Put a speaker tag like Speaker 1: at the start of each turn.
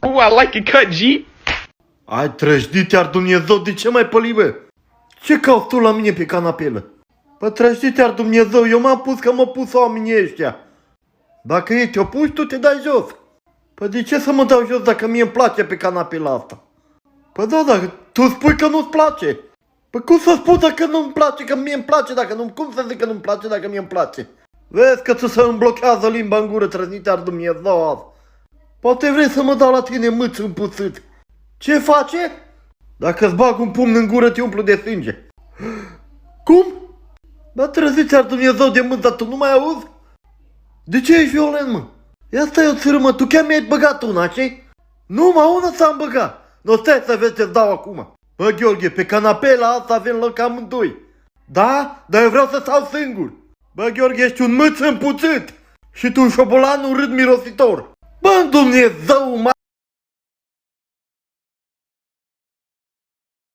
Speaker 1: Ooh, I like a cut, G.
Speaker 2: Ai trăjdit, iar Dumnezeu, de ce mai păli, bă? Ce cauți tu la mine pe canapelă? Păi trăjdit, iar Dumnezeu, eu m-am pus că mă pus oamenii ăștia. Dacă ei te-o pus, tu te dai jos. Păi de ce să mă dau jos dacă mie îmi place pe canapela asta? Păi da, dacă tu spui că nu-ți place. Păi cum să spun dacă nu-mi place, că mie îmi place, dacă nu, cum să zic că nu-mi place dacă mie îmi place? Vezi că ți se îmblochează limba în gură, trăznit ar Dumnezeu azi. Poate vrei să mă dau la tine mâț împuțit. Ce face? Dacă-ți bag un pumn în gură, te umplu de sânge. Cum? Bă, trăziți ar Dumnezeu de mânt, dar tu nu mai auzi? De ce ești violent, mă? Ia stai o țără, mă, tu chiar mi-ai băgat una, ce? Nu, mă, una ți-am băgat. Nu, stai să vezi ce-ți dau acum. Bă, Gheorghe, pe canapela asta avem loc amândoi. Da? Dar eu vreau să stau singur. Bă, Gheorghe, ești un mâț împuțit. Și tu un șobolan urât mirositor. Bă, Dumnezeu,